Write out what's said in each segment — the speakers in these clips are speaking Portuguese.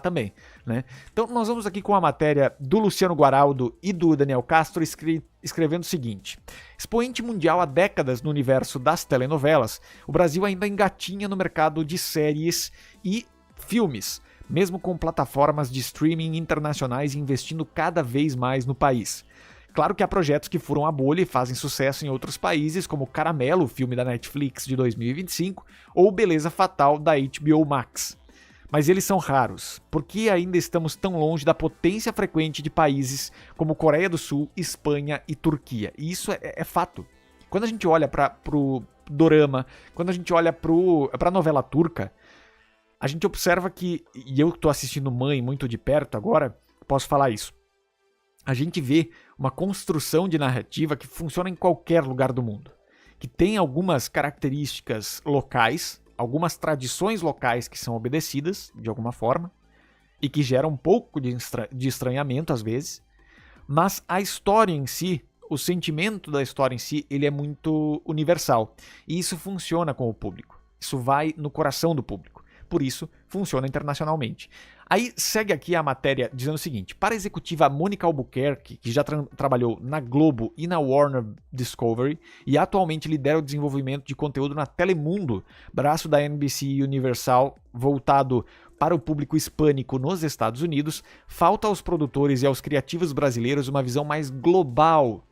também, né? Então nós vamos aqui com a matéria do Luciano Guaraldo e do Daniel Castro escrevendo o seguinte: expoente mundial há décadas no universo das telenovelas, o Brasil ainda engatinha no mercado de séries e filmes, mesmo com plataformas de streaming internacionais investindo cada vez mais no país. Claro que há projetos que furam a bolha e fazem sucesso em outros países, como Caramelo, o filme da Netflix de 2025, ou Beleza Fatal, da HBO Max. Mas eles são raros. Por que ainda estamos tão longe da potência frequente de países como Coreia do Sul, Espanha e Turquia? E isso é fato. Quando a gente olha pro dorama, quando a gente olha pra novela turca, a gente observa que, e eu estou assistindo Mãe muito de perto agora, posso falar isso. A gente vê uma construção de narrativa que funciona em qualquer lugar do mundo, que tem algumas características locais, algumas tradições locais que são obedecidas de alguma forma e que geram um pouco de estranhamento às vezes, mas a história em si, o sentimento da história em si, ele é muito universal e isso funciona com o público, isso vai no coração do público. Por isso, funciona internacionalmente. Aí segue aqui a matéria dizendo o seguinte: para a executiva Mônica Albuquerque, que já trabalhou na Globo e na Warner Discovery e atualmente lidera o desenvolvimento de conteúdo na Telemundo, braço da NBC Universal voltado para o público hispânico nos Estados Unidos, falta aos produtores e aos criativos brasileiros uma visão mais global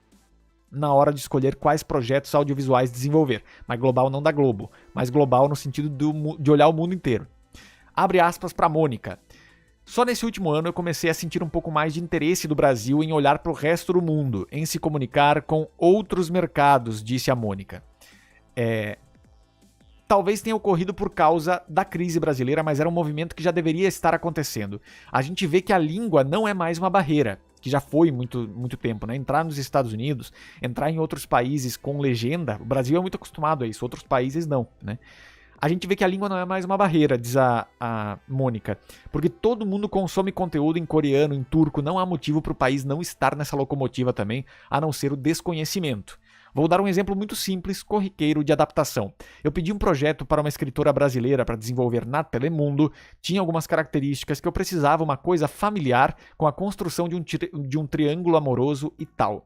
na hora de escolher quais projetos audiovisuais desenvolver. Mas global não da Globo, mas global no sentido de olhar o mundo inteiro. Abre aspas para Mônica. Só nesse último ano eu comecei a sentir um pouco mais de interesse do Brasil em olhar para o resto do mundo, em se comunicar com outros mercados, disse a Mônica. Talvez tenha ocorrido por causa da crise brasileira, mas era um movimento que já deveria estar acontecendo. A gente vê que a língua não é mais uma barreira, que já foi muito tempo, né? Entrar nos Estados Unidos, entrar em outros países com legenda, o Brasil é muito acostumado a isso, outros países não, né? A gente vê que a língua não é mais uma barreira, diz a Mônica, porque todo mundo consome conteúdo em coreano, em turco, não há motivo para o país não estar nessa locomotiva também, a não ser o desconhecimento. Vou dar um exemplo muito simples, corriqueiro de adaptação. Eu pedi um projeto para uma escritora brasileira para desenvolver na Telemundo, tinha algumas características que eu precisava, uma coisa familiar, com a construção de um triângulo amoroso e tal.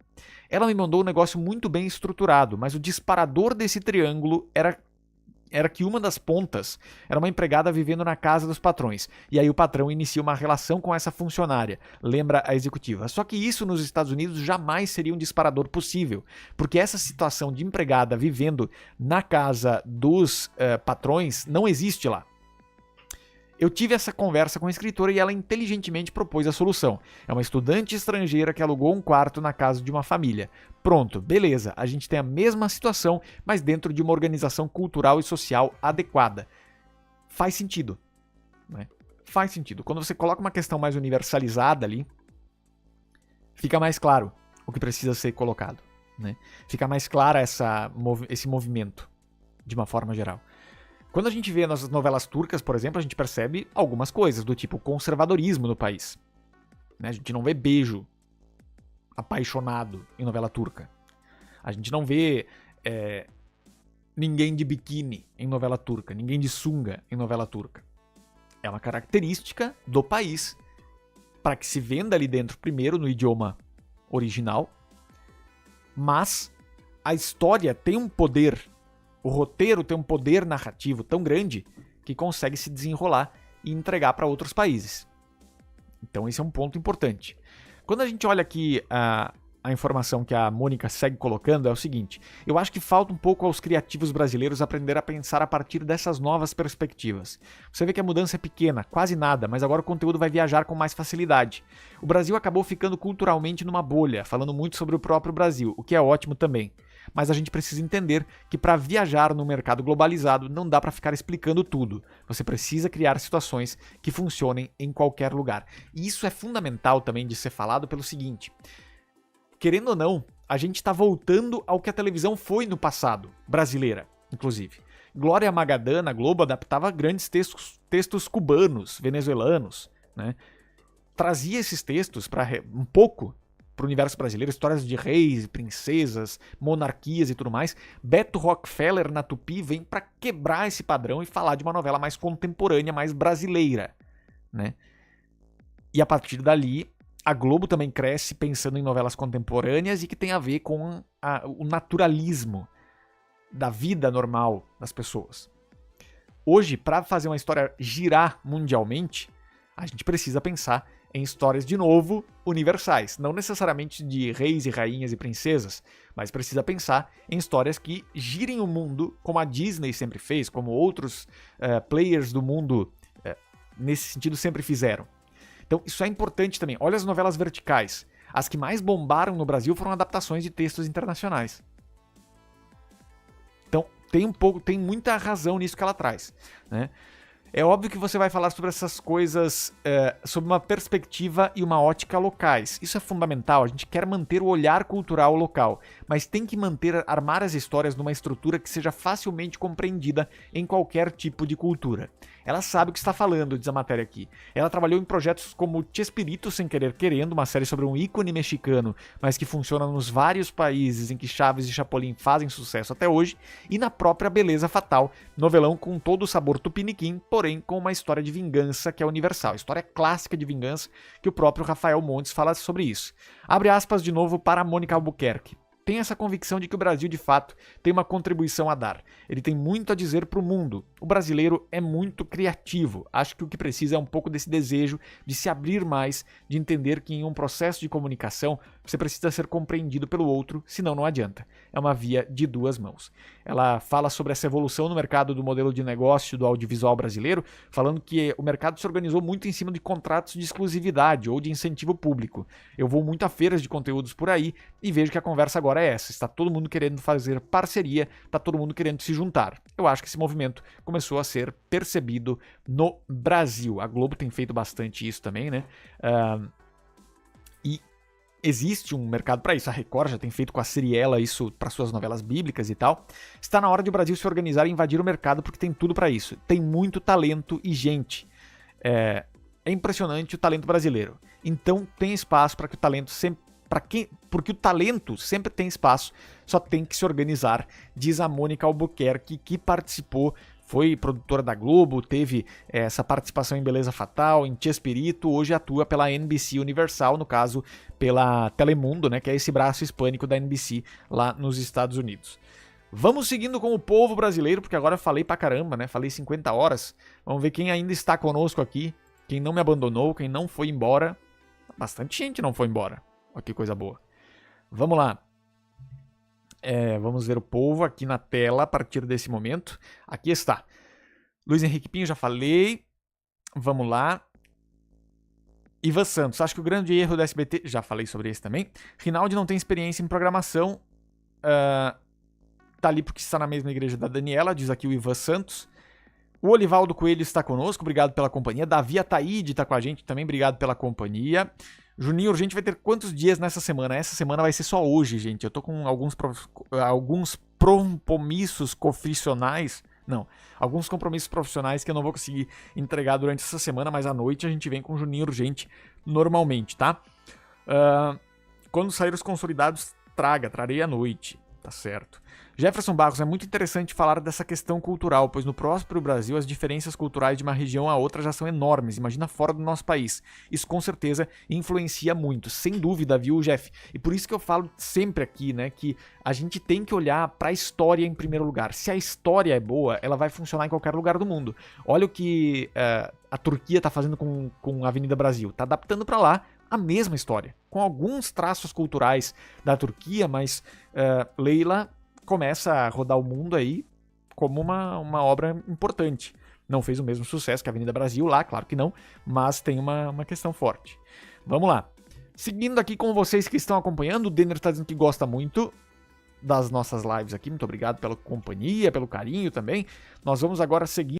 Ela me mandou um negócio muito bem estruturado, mas o disparador desse triângulo era que uma das pontas era uma empregada vivendo na casa dos patrões, e aí o patrão inicia uma relação com essa funcionária, lembra a executiva. Só que isso nos Estados Unidos jamais seria um disparador possível, porque essa situação de empregada vivendo na casa dos patrões não existe lá. Eu tive essa conversa com a escritora e ela inteligentemente propôs a solução. É uma estudante estrangeira que alugou um quarto na casa de uma família. Pronto, beleza, a gente tem a mesma situação, mas dentro de uma organização cultural e social adequada. Faz sentido, né? Faz sentido. Quando você coloca uma questão mais universalizada ali, fica mais claro o que precisa ser colocado, né? Fica mais clara esse movimento, de uma forma geral. Quando a gente vê nas novelas turcas, por exemplo, a gente percebe algumas coisas, do tipo conservadorismo no país. Né? A gente não vê beijo apaixonado em novela turca. A gente não vê ninguém de biquíni em novela turca, ninguém de sunga em novela turca. É uma característica do país para que se venda ali dentro, primeiro no idioma original, mas a história tem um poder. O roteiro tem um poder narrativo tão grande que consegue se desenrolar e entregar para outros países. Então esse é um ponto importante. Quando a gente olha aqui a informação que a Mônica segue colocando é o seguinte: eu acho que falta um pouco aos criativos brasileiros aprender a pensar a partir dessas novas perspectivas. Você vê que a mudança é pequena, quase nada, mas agora o conteúdo vai viajar com mais facilidade. O Brasil acabou ficando culturalmente numa bolha, falando muito sobre o próprio Brasil, o que é ótimo também. Mas a gente precisa entender que para viajar no mercado globalizado não dá para ficar explicando tudo. Você precisa criar situações que funcionem em qualquer lugar. E isso é fundamental também de ser falado pelo seguinte: querendo ou não, a gente está voltando ao que a televisão foi no passado, brasileira, inclusive. Glória Magadã, na Globo, adaptava grandes textos cubanos, venezuelanos, né? Trazia esses textos para um pouco para o universo brasileiro, histórias de reis, princesas, monarquias e tudo mais. Beto Rockefeller na Tupi vem para quebrar esse padrão e falar de uma novela mais contemporânea, mais brasileira, né? E a partir dali, a Globo também cresce pensando em novelas contemporâneas e que tem a ver com o naturalismo da vida normal das pessoas. Hoje, para fazer uma história girar mundialmente, a gente precisa pensar em histórias, de novo, universais. Não necessariamente de reis e rainhas e princesas, mas precisa pensar em histórias que girem o mundo, como a Disney sempre fez, como outros players do mundo nesse sentido sempre fizeram. Então, isso é importante também. Olha as novelas verticais. As que mais bombaram no Brasil foram adaptações de textos internacionais. Então, tem muita razão nisso que ela traz, né? É óbvio que você vai falar sobre essas coisas sob uma perspectiva e uma ótica locais. Isso é fundamental, a gente quer manter o olhar cultural local, mas tem que armar as histórias numa estrutura que seja facilmente compreendida em qualquer tipo de cultura. Ela sabe o que está falando, diz a matéria aqui. Ela trabalhou em projetos como Chespirito Sem Querer Querendo, uma série sobre um ícone mexicano, mas que funciona nos vários países em que Chaves e Chapolin fazem sucesso até hoje, e na própria Beleza Fatal, novelão com todo o sabor tupiniquim, porém com uma história de vingança que é universal, história clássica de vingança que o próprio Rafael Montes fala sobre isso. Abre aspas de novo para Mônica Albuquerque. Tem essa convicção de que o Brasil, de fato, tem uma contribuição a dar. Ele tem muito a dizer para o mundo. O brasileiro é muito criativo. Acho que o que precisa é um pouco desse desejo de se abrir mais, de entender que em um processo de comunicação você precisa ser compreendido pelo outro, senão não adianta. É uma via de duas mãos. Ela fala sobre essa evolução no mercado do modelo de negócio do audiovisual brasileiro, falando que o mercado se organizou muito em cima de contratos de exclusividade ou de incentivo público. Eu vou muito a feiras de conteúdos por aí e vejo que a conversa agora é essa. Está todo mundo querendo fazer parceria, está todo mundo querendo se juntar. Eu acho que esse movimento começou a ser percebido no Brasil. A Globo tem feito bastante isso também, né? E existe um mercado para isso. A Record já tem feito com a Seriela isso para suas novelas bíblicas e tal. Está na hora de o Brasil se organizar e invadir o mercado porque tem tudo para isso. Tem muito talento e gente. É impressionante o talento brasileiro. Então tem espaço para que o talento sempre porque o talento sempre tem espaço, só tem que se organizar, diz a Mônica Albuquerque, que participou, foi produtora da Globo, teve essa participação em Beleza Fatal, em Chespirito, hoje atua pela NBC Universal, no caso pela Telemundo, né, que é esse braço hispânico da NBC lá nos Estados Unidos. Vamos seguindo com o povo brasileiro, porque agora eu falei pra caramba, né, falei 50 horas, vamos ver quem ainda está conosco aqui, quem não me abandonou, quem não foi embora, bastante gente não foi embora. Olha que coisa boa. Vamos lá. Vamos ver o povo aqui na tela a partir desse momento. Aqui está. Luiz Henrique Pinho, já falei. Vamos lá. Ivan Santos, acho que o grande erro do SBT... Já falei sobre esse também. Rinaldi não tem experiência em programação. Tá ali porque está na mesma igreja da Daniela, diz aqui o Ivan Santos. O Olivaldo Coelho está conosco, obrigado pela companhia. Davi Ataíde está com a gente também, obrigado pela companhia. Juninho Urgente vai ter quantos dias nessa semana? Essa semana vai ser só hoje, gente. Eu tô com alguns compromissos profissionais. Não, alguns compromissos profissionais que eu não vou conseguir entregar durante essa semana, mas à noite a gente vem com Juninho Urgente normalmente, tá? Quando sair os consolidados, trarei à noite, tá certo. Jefferson Barros, é muito interessante falar dessa questão cultural, pois no próprio Brasil as diferenças culturais de uma região a outra já são enormes, imagina fora do nosso país. Isso com certeza influencia muito, sem dúvida, viu, Jeff? E por isso que eu falo sempre aqui, né, que a gente tem que olhar para a história em primeiro lugar. Se a história é boa, ela vai funcionar em qualquer lugar do mundo. Olha o que a Turquia está fazendo com a Avenida Brasil, está adaptando para lá a mesma história, com alguns traços culturais da Turquia, mas Leila começa a rodar o mundo aí como uma obra importante. Não fez o mesmo sucesso que a Avenida Brasil lá, claro que não, mas tem uma questão forte. Vamos lá. Seguindo aqui com vocês que estão acompanhando, o Denner está dizendo que gosta muito das nossas lives aqui, muito obrigado pela companhia, pelo carinho também. Nós vamos agora seguir